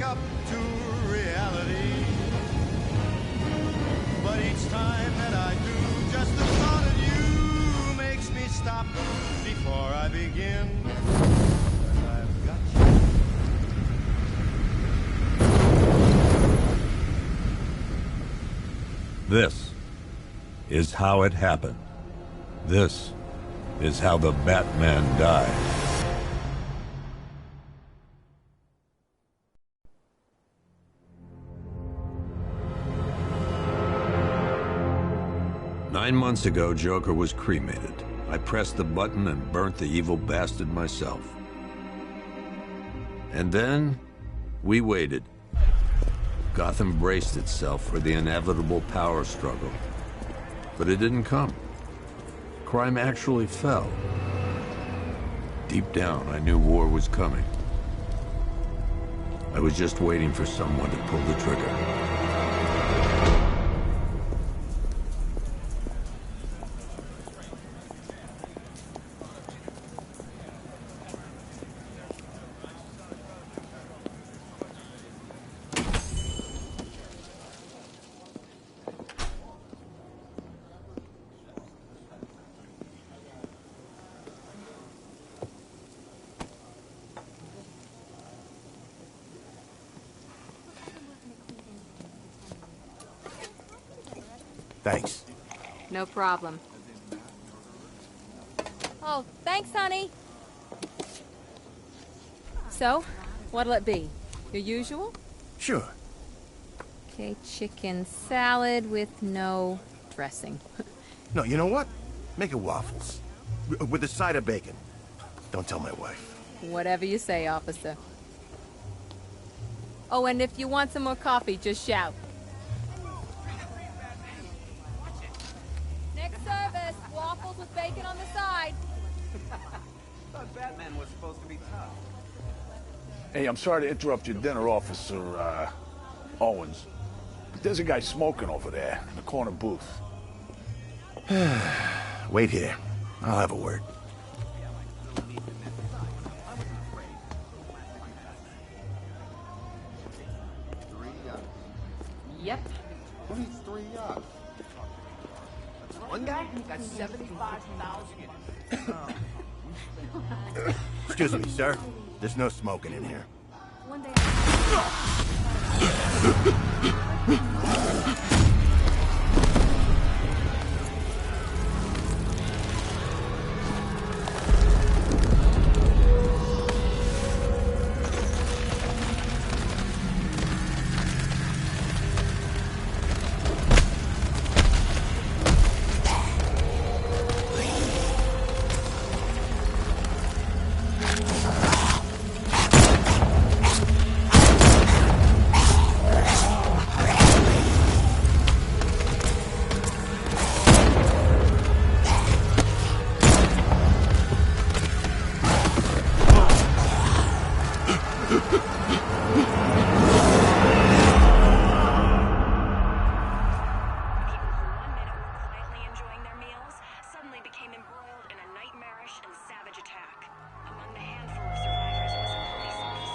up to reality. But each time that I do, just the thought of you makes me stop before I begin. 'Cause I've got you. This is how it happened. This is how the Batman died. Nine months ago, Joker was cremated. I pressed the button and burnt the evil bastard myself. And then, we waited. Gotham braced itself for the inevitable power struggle. But it didn't come. Crime actually fell. Deep down, I knew war was coming. I was just waiting for someone to pull the trigger. Thanks. No problem. Oh, thanks, honey. So, what'll it be? Your usual? Sure. Okay, chicken salad with no dressing. No, you know what? Make it waffles. With a side of bacon. Don't tell my wife. Whatever you say, officer. Oh, and if you want some more coffee, just shout. Next service, waffles with bacon on the side. Thought Batman was supposed to be tough. Hey, I'm sorry to interrupt your dinner, Officer, Owens. But there's a guy smoking over there in the corner booth. Wait here. I'll have a word. Yep. Who needs 3 yachts? One guy got 75,000. Excuse me, sir. There's no smoking in here. One day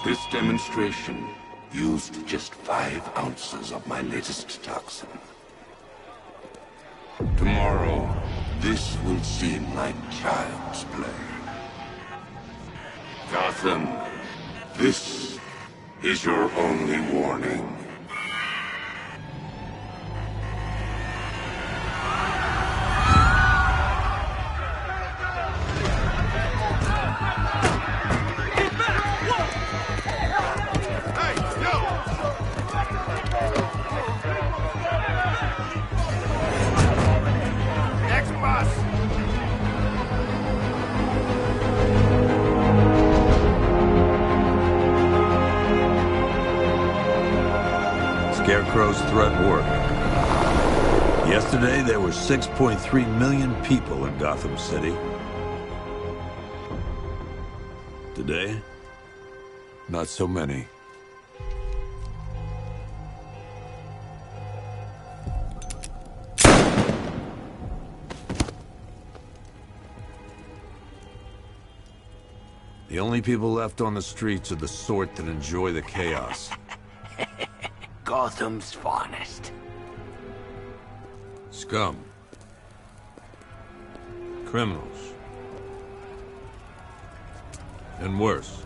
This demonstration used just 5 ounces of my latest toxin. Tomorrow, this will seem like child's play. Gotham, this is your only warning. Scarecrow's threat worked. Yesterday, there were 6.3 million people in Gotham City. Today, not so many. The only people left on the streets are the sort that enjoy the chaos. Gotham's finest. Scum. Criminals. And worse.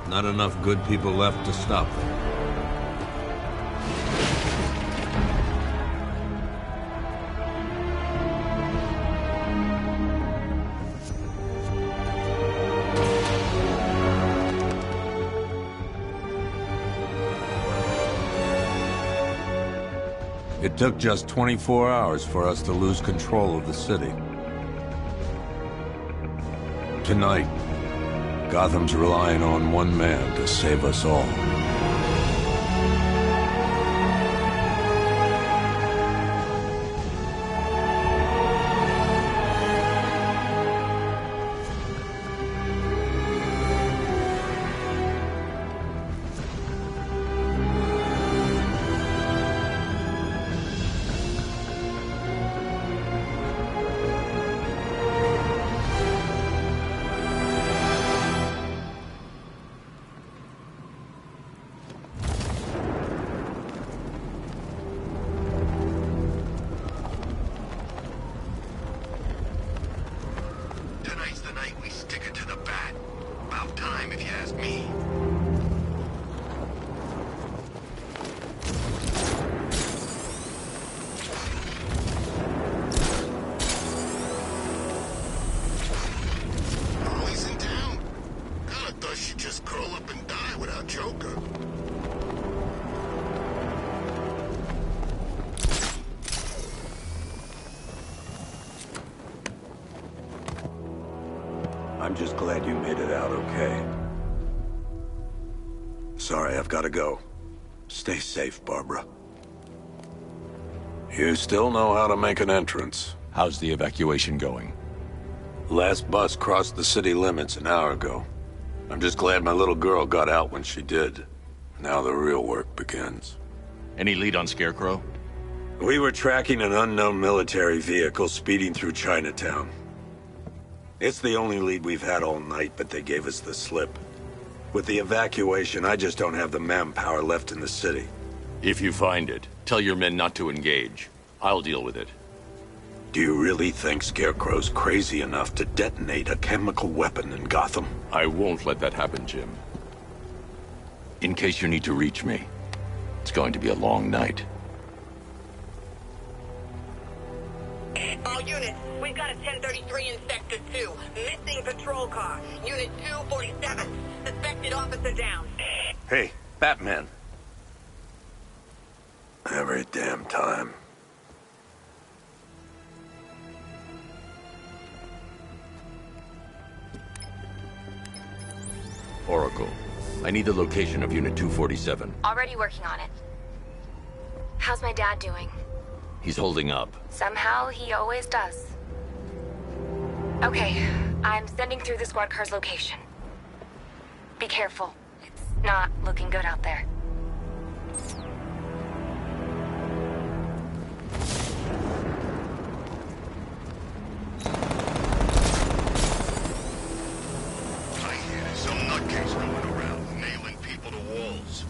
Not enough good people left to stop them. It took just 24 hours for us to lose control of the city. Tonight, Gotham's relying on one man to save us all. I'm just glad you made it out okay. Sorry, I've got to go. Stay safe, Barbara. You still know how to make an entrance. How's the evacuation going? Last bus crossed the city limits an hour ago. I'm just glad my little girl got out when she did. Now the real work begins. Any lead on Scarecrow? We were tracking an unknown military vehicle speeding through Chinatown. It's the only lead we've had all night, but they gave us the slip. With the evacuation, I just don't have the manpower left in the city. If you find it, tell your men not to engage. I'll deal with it. Do you really think Scarecrow's crazy enough to detonate a chemical weapon in Gotham? I won't let that happen, Jim. In case you need to reach me, it's going to be a long night. All units, we've got a 1033 in Sector 2. Missing patrol car. Unit 247. Suspected officer down. Hey, Batman. Every damn time. Oracle, I need the location of Unit 247. Already working on it. How's my dad doing? He's holding up. Somehow, he always does. Okay, I'm sending through the squad car's location. Be careful. It's not looking good out there. I hear there's some nutcase going around, nailing people to walls.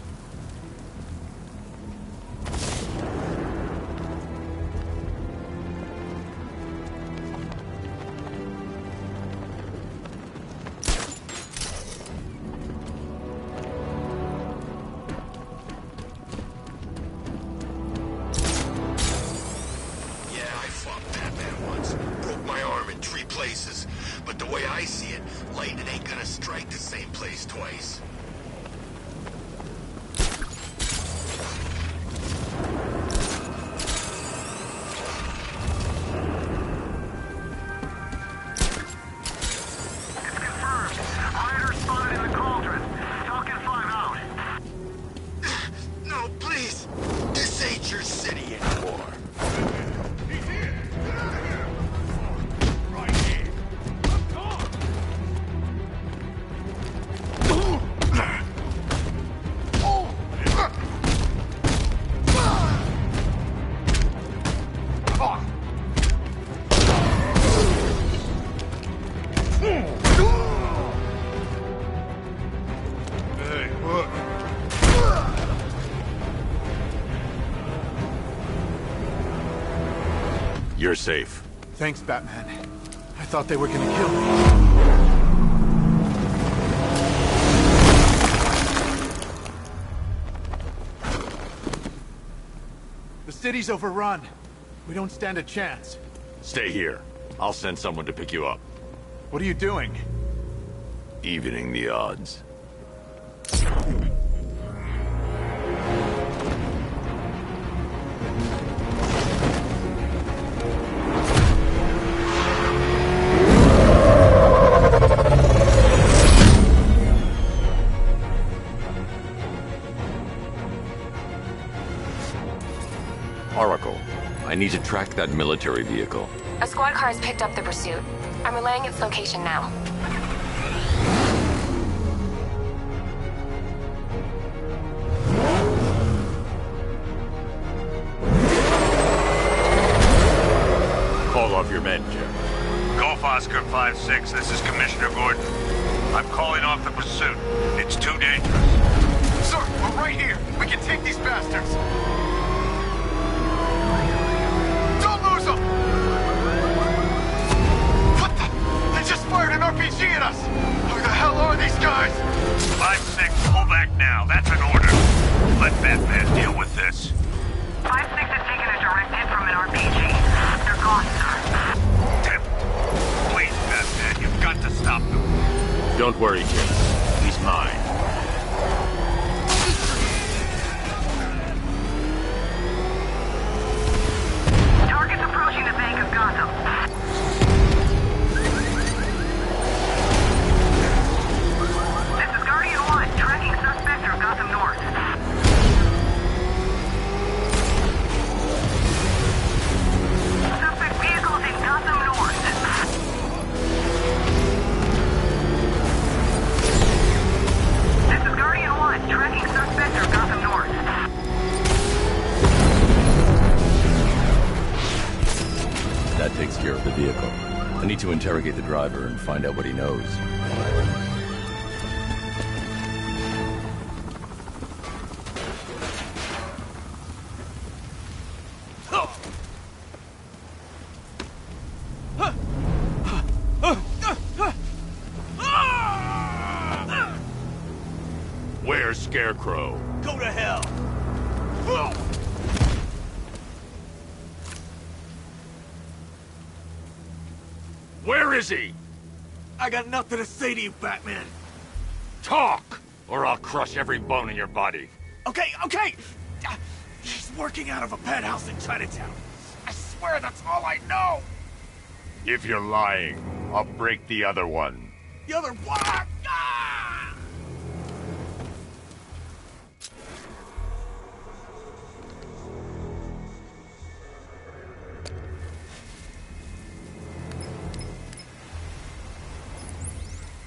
But the way I see it, lightning ain't gonna strike the same place twice. It's confirmed. Rider spotted in the cauldron. Falcon 5 out. No, please! This ain't your city anymore. He's here! Get out of here! Right here! I'm gone! You're safe. Thanks, Batman. I thought they were gonna kill me. The city's overrun. We don't stand a chance. Stay here. I'll send someone to pick you up. What are you doing? Evening the odds. Oracle, I need to track that military vehicle. A squad car has picked up the pursuit. I'm relaying its location now. Call off your men, Jim. Golf Oscar 5-6, this is Commissioner Gordon. I'm calling off the pursuit. It's too dangerous. Sir, we're right here. We can take these bastards. Don't lose them! What the? They just fired an RPG at us! Who the hell are these guys? 5-6, pull back now. That's an order. Let Batman deal with this. 5-6 has taken a direct hit from an RPG. They're gone, sir. Tim, please, Batman, you've got to stop them. Don't worry, Jim. He's mine. Target's approaching the Bank of Gotham. This is Guardian 1, tracking suspect through Gotham North. Suspect vehicles in Gotham North. This is Guardian 1, tracking suspect through Gotham North. That takes care of the vehicle. I need to interrogate the driver and find out what he knows. Where's Scarecrow? Go to hell. Where is he? I got nothing to say to you, Batman. Talk, or I'll crush every bone in your body. Okay. He's working out of a penthouse in Chinatown. I swear that's all I know. If you're lying, I'll break the other one. The other one. Ah!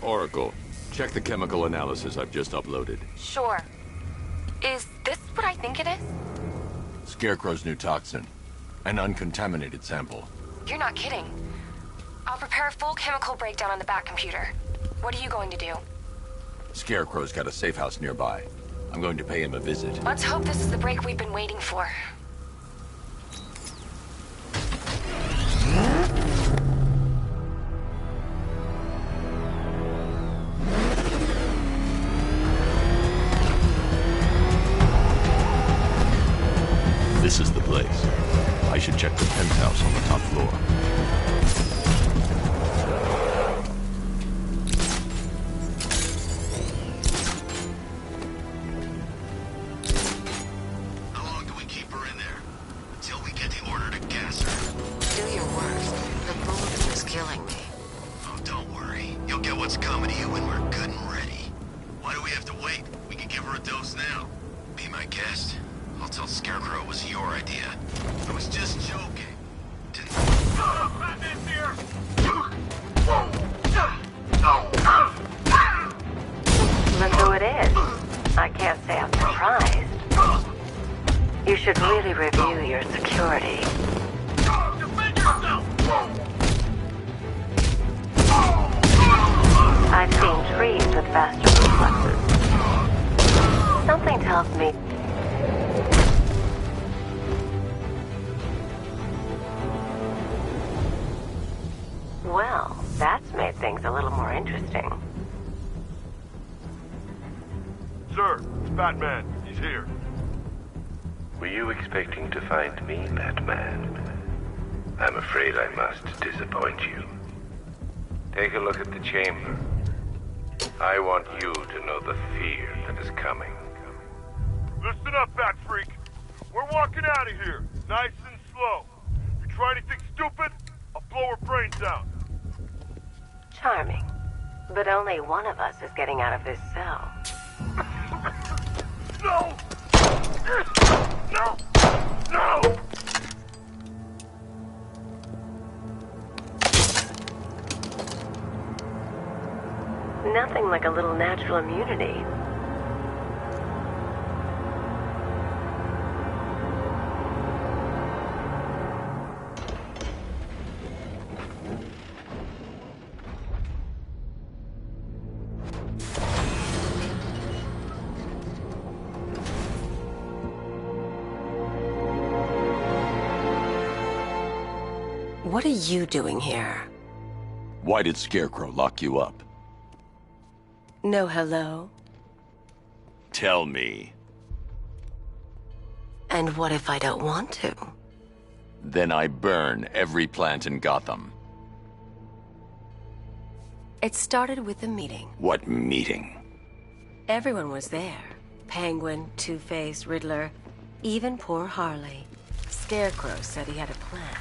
Oracle, check the chemical analysis I've just uploaded. Sure. Is this what I think it is? Scarecrow's new toxin. An uncontaminated sample. You're not kidding. I'll prepare a full chemical breakdown on the back computer. What are you going to do? Scarecrow's got a safe house nearby. I'm going to pay him a visit. Let's hope this is the break we've been waiting for. This is the place. I should check the penthouse on the top floor. How long do we keep her in there? Until we get the order to gas her. Do your worst. The bulletin is killing me. Oh, don't worry. You'll get what's coming to you when we're good and ready. Why do we have to wait? We can give her a dose now. Be my guest. I'll tell Scarecrow it was your idea. I was just joking. Didn't... Batman's here! Look who it is. I can't say I'm surprised. You should really review your security. Defend yourself! I've seen trees with faster reflexes. Something tells me interesting. Sir, it's Batman. He's here. Were you expecting to find me, Batman? I'm afraid I must disappoint you. Take a look at the chamber. I want you to know the fear that is coming. Listen up, Bat Freak. We're walking out of here, nice and slow. If you try anything stupid, I'll blow her brains out. Charming. But only one of us is getting out of this cell. No! No! No! Nothing like a little natural immunity. What are you doing here? Why did Scarecrow lock you up? No hello? Tell me. And what if I don't want to? Then I burn every plant in Gotham. It started with a meeting. What meeting? Everyone was there. Penguin, Two-Face, Riddler, even poor Harley. Scarecrow said he had a plan.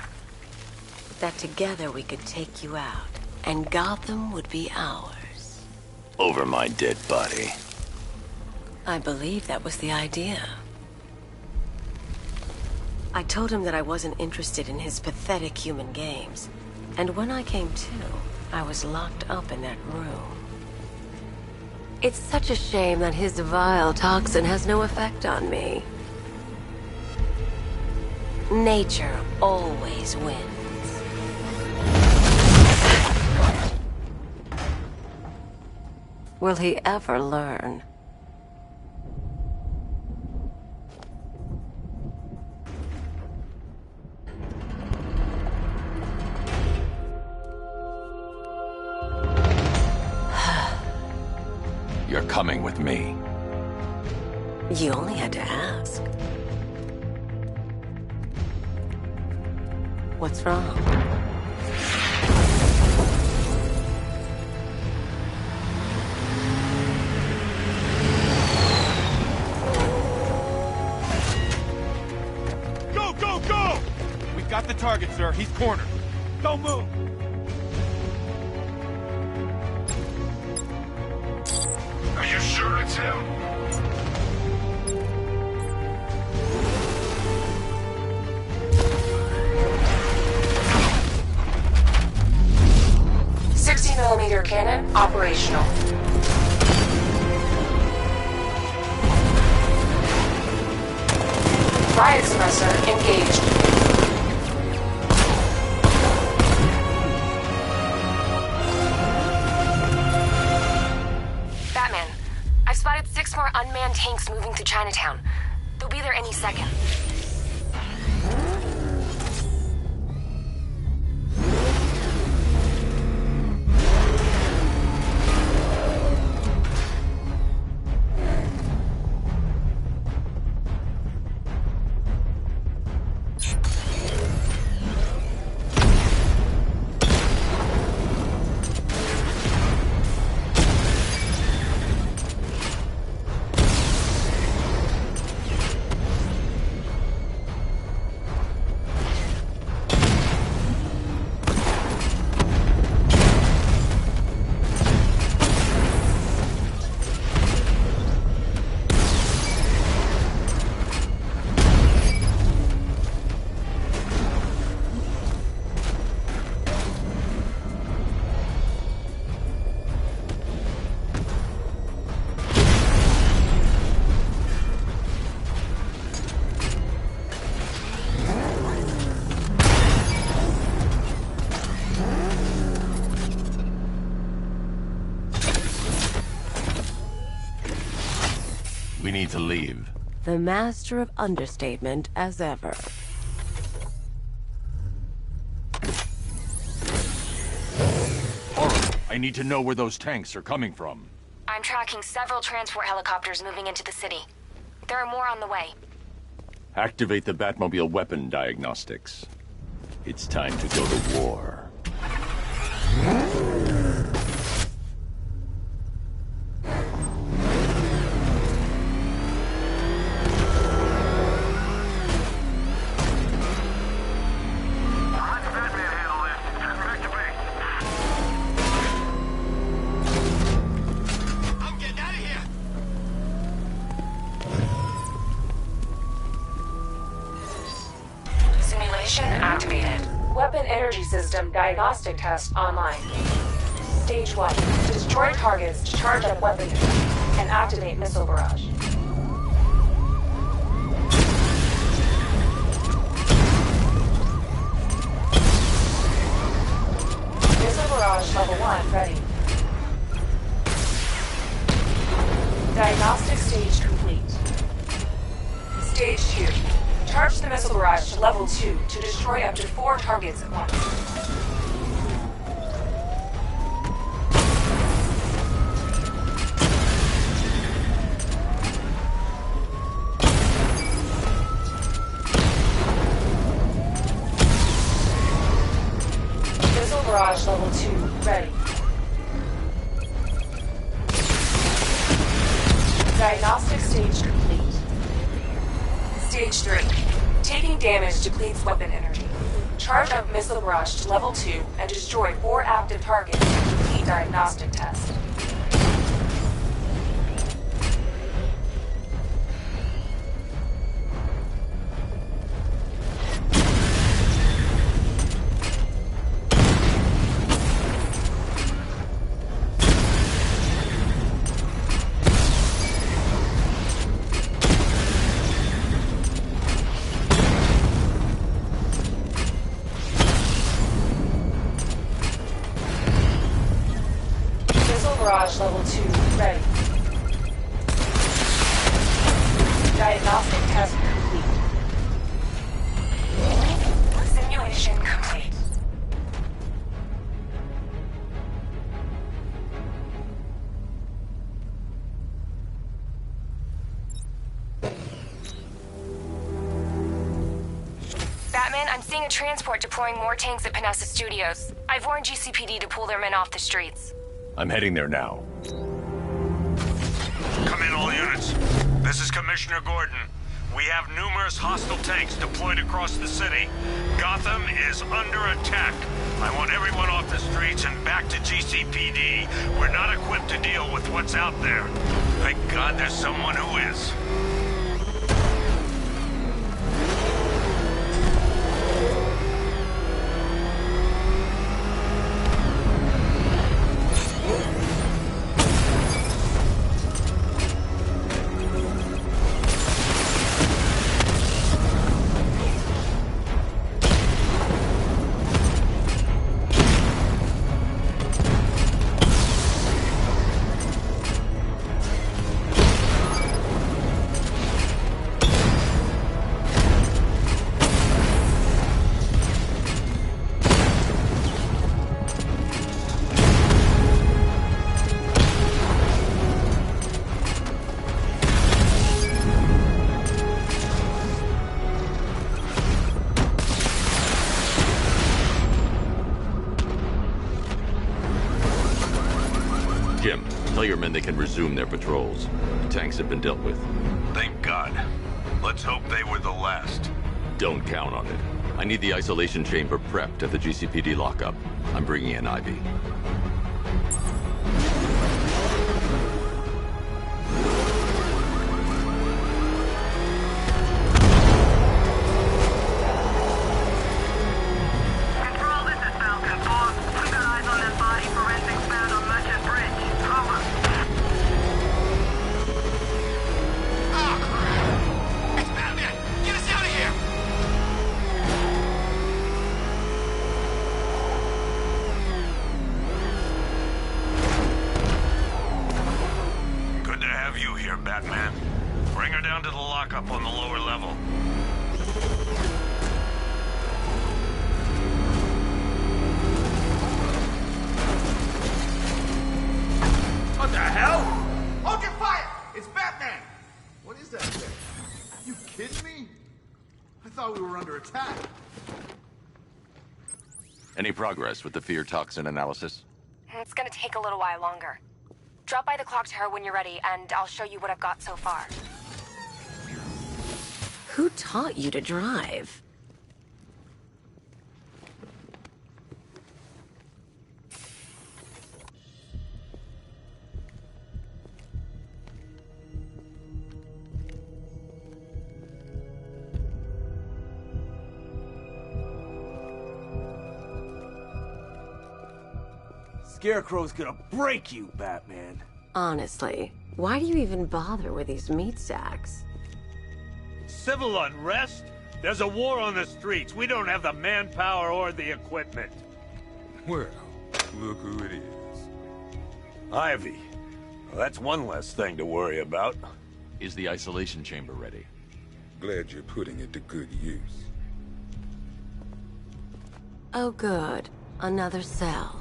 That together we could take you out, and Gotham would be ours. Over my dead body. I believe that was the idea. I told him that I wasn't interested in his pathetic human games. And when I came to, I was locked up in that room. It's such a shame that his vile toxin has no effect on me. Nature always wins. Will he ever learn? You're coming with me. You only had to ask. What's wrong? Got the target, sir. He's cornered. Don't move. Are you sure it's him? .60mm cannon operational. Riot suppressor engaged. I've spotted 6 more unmanned tanks moving through Chinatown. They'll be there any second. We need to leave. The master of understatement as ever. I need to know where those tanks are coming from. I'm tracking several transport helicopters moving into the city. There are more on the way. Activate the Batmobile weapon diagnostics. It's time to go to war. Activated. Weapon energy system diagnostic test online. Stage 1. Destroy targets to charge up weapons and activate missile barrage. Missile barrage level 1 ready. Diagnostic stage complete. Stage 2. Charge the missile barrage to level 2 to destroy up to 4 targets at once. Missile barrage level 2 ready. Diagnostic stage complete. Stage 3. Taking damage depletes weapon energy. Charge up missile barrage to level 2 and destroy 4 active targets to complete diagnostic test. Barrage level 2 ready. Diagnostic test complete. Simulation complete. Batman, I'm seeing a transport deploying more tanks at Panessa Studios. I've warned GCPD to pull their men off the streets. I'm heading there now. Come in, all units. This is Commissioner Gordon. We have numerous hostile tanks deployed across the city. Gotham is under attack. I want everyone off the streets and back to GCPD. We're not equipped to deal with what's out there. Thank God there's someone who is. Jim, tell your men they can resume their patrols. The tanks have been dealt with. Thank God. Let's hope they were the last. Don't count on it. I need the isolation chamber prepped at the GCPD lockup. I'm bringing in Ivy. Batman. Bring her down to the lockup on the lower level. What the hell? Hold your fire! It's Batman! What is that thing? You kidding me? I thought we were under attack. Any progress with the fear toxin analysis? It's gonna take a little while longer. Drop by the clock tower when you're ready, and I'll show you what I've got so far. Who taught you to drive? Scarecrow's gonna break you, Batman. Honestly, why do you even bother with these meat sacks? Civil unrest? There's a war on the streets. We don't have the manpower or the equipment. Well, look who it is. Ivy. Well, that's one less thing to worry about. Is the isolation chamber ready? Glad you're putting it to good use. Oh good. Another cell.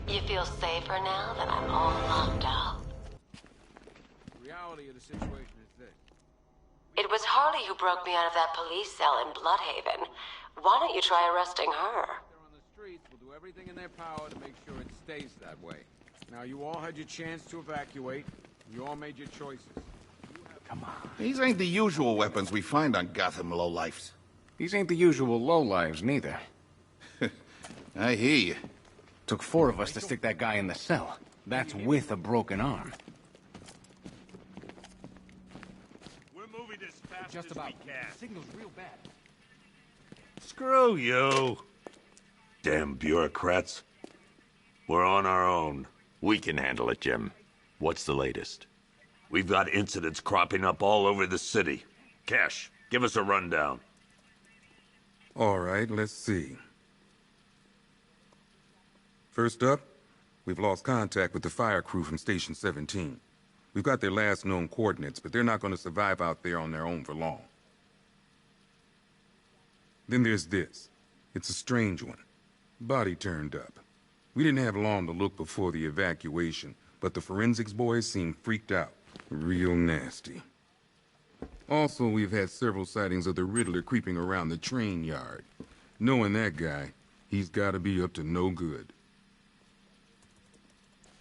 You feel safer now that I'm all locked up? The reality of the situation is this. It was Harley who broke me out of that police cell in Bloodhaven. Why don't you try arresting her? They're on the streets. Will do everything in their power to make sure it stays that way. Now, you all had your chance to evacuate. You all made your choices. Come on. These ain't the usual weapons we find on Gotham lowlifes. These ain't the usual lowlives, neither. I hear you. Took 4 of us to stick that guy in the cell. That's with a broken arm. We're moving as fast Just as about. we can. The signal's real bad. Screw you. Damn bureaucrats. We're on our own. We can handle it, Jim. What's the latest? We've got incidents cropping up all over the city. Cash, give us a rundown. All right, let's see. First up, we've lost contact with the fire crew from Station 17. We've got their last known coordinates, but they're not going to survive out there on their own for long. Then there's this. It's a strange one. Body turned up. We didn't have long to look before the evacuation, but the forensics boys seemed freaked out. Real nasty. Also, we've had several sightings of the Riddler creeping around the train yard. Knowing that guy, he's got to be up to no good.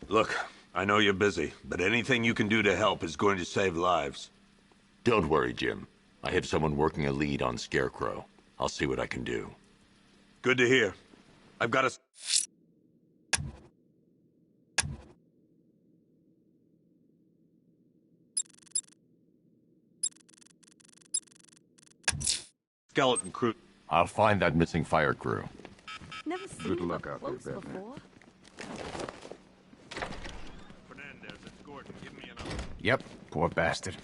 Look, I know you're busy, but anything you can do to help is going to save lives. Don't worry, Jim. I have someone working a lead on Scarecrow. I'll see what I can do. Good to hear. I've got a... skeleton crew. I'll find that missing fire crew. Never seen Good luck out there, close Batman. before. Fernandez, it's Gordon. Give me an update. Yep, poor bastard.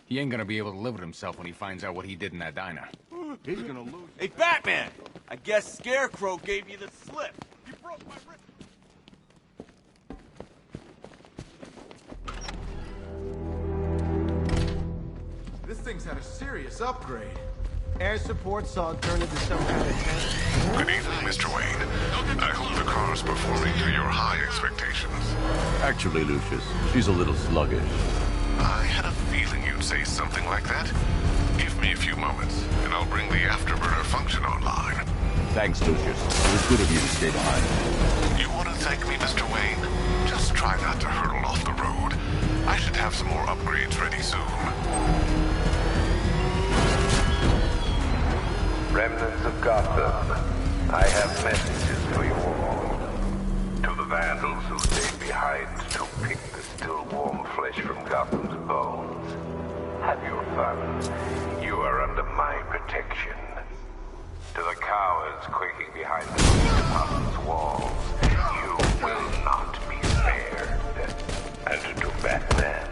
He ain't gonna be able to live with himself when he finds out what he did in that diner. He's gonna lose. Hey, Batman! I guess Scarecrow gave you the slip. You broke my wrist. This thing's had a serious upgrade. Air support saw it turn into some kind of tank. Good evening, Mr. Wayne. I hope the car's performing to your high expectations. Actually, Lucius, she's a little sluggish. I had a feeling you'd say something like that. Give me a few moments, and I'll bring the afterburner function online. Thanks, Lucius. It was good of you to stay behind. You want to thank me, Mr. Wayne? Just try not to hurtle off the road. I should have some more upgrades ready soon. Remnants of Gotham, I have messages for you all. To the vandals who stayed behind to pick the still warm flesh from Gotham's bones, have your fun. You are under my protection. To the cowards quaking behind the police department's walls, you will not be spared. And to Batman,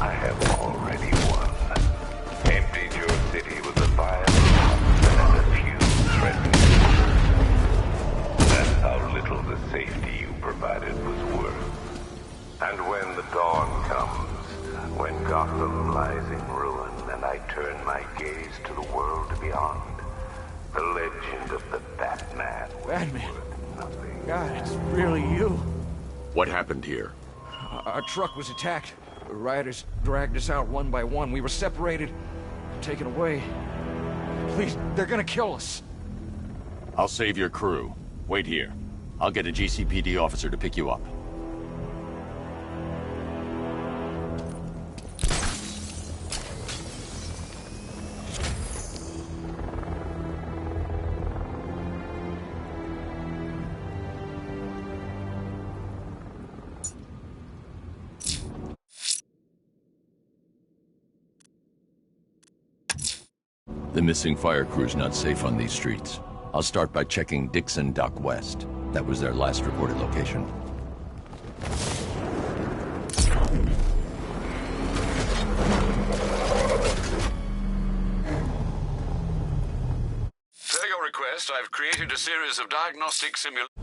I have already won. Emptied your city with a violence and a few threatening. That's how little the safety you provided was worth. And when the dawn comes, When Gotham lies in ruin and I turn my gaze to the world beyond, the legend of the Batman will Batman? worth nothing. God, it's really you. What happened here? Our truck was attacked. The rioters dragged us out one by one. We were separated, taken away. Please, they're gonna kill us. I'll save your crew. Wait here. I'll get a GCPD officer to pick you up. The missing fire crew's not safe on these streets. I'll start by checking Dixon Dock West. That was their last reported location. Per your request, I've created a series of diagnostic simulations.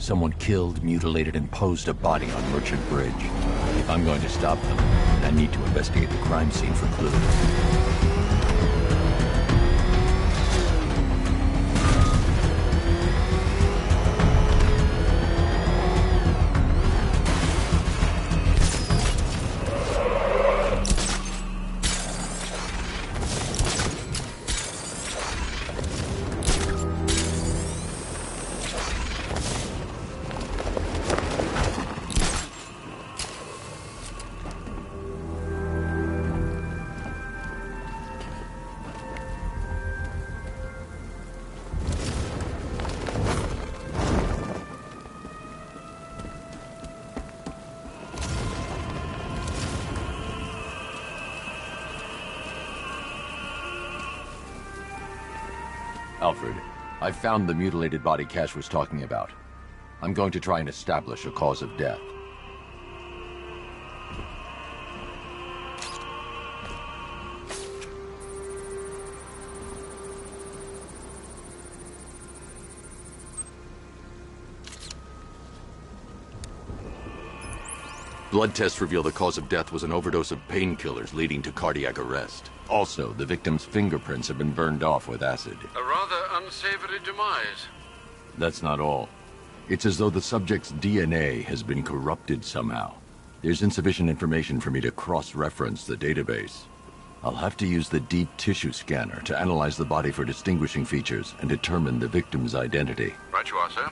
Someone killed, mutilated, and posed a body on Merchant Bridge. If I'm going to stop them, I need to investigate the crime scene for clues. Alfred, I found the mutilated body Cash was talking about. I'm going to try and establish a cause of death. Blood tests reveal the cause of death was an overdose of painkillers leading to cardiac arrest. Also, the victim's fingerprints have been burned off with acid. A rather unsavory demise. That's not all. It's as though the subject's DNA has been corrupted somehow. There's insufficient information for me to cross-reference the database. I'll have to use the deep tissue scanner to analyze the body for distinguishing features and determine the victim's identity. Right you are, sir.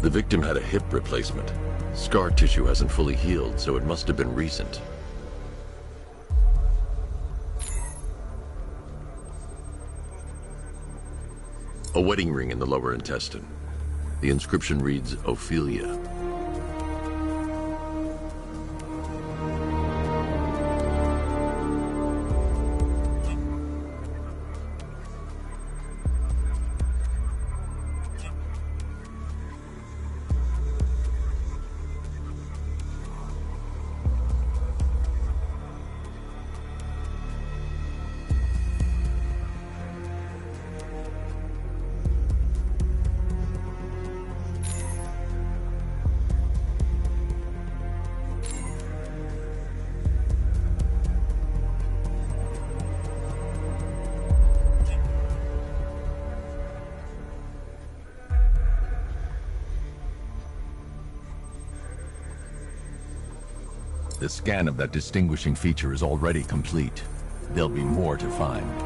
The victim had a hip replacement. Scar tissue hasn't fully healed, so it must have been recent. A wedding ring in the lower intestine. The inscription reads, Ophelia. The scan of that distinguishing feature is already complete. There'll be more to find.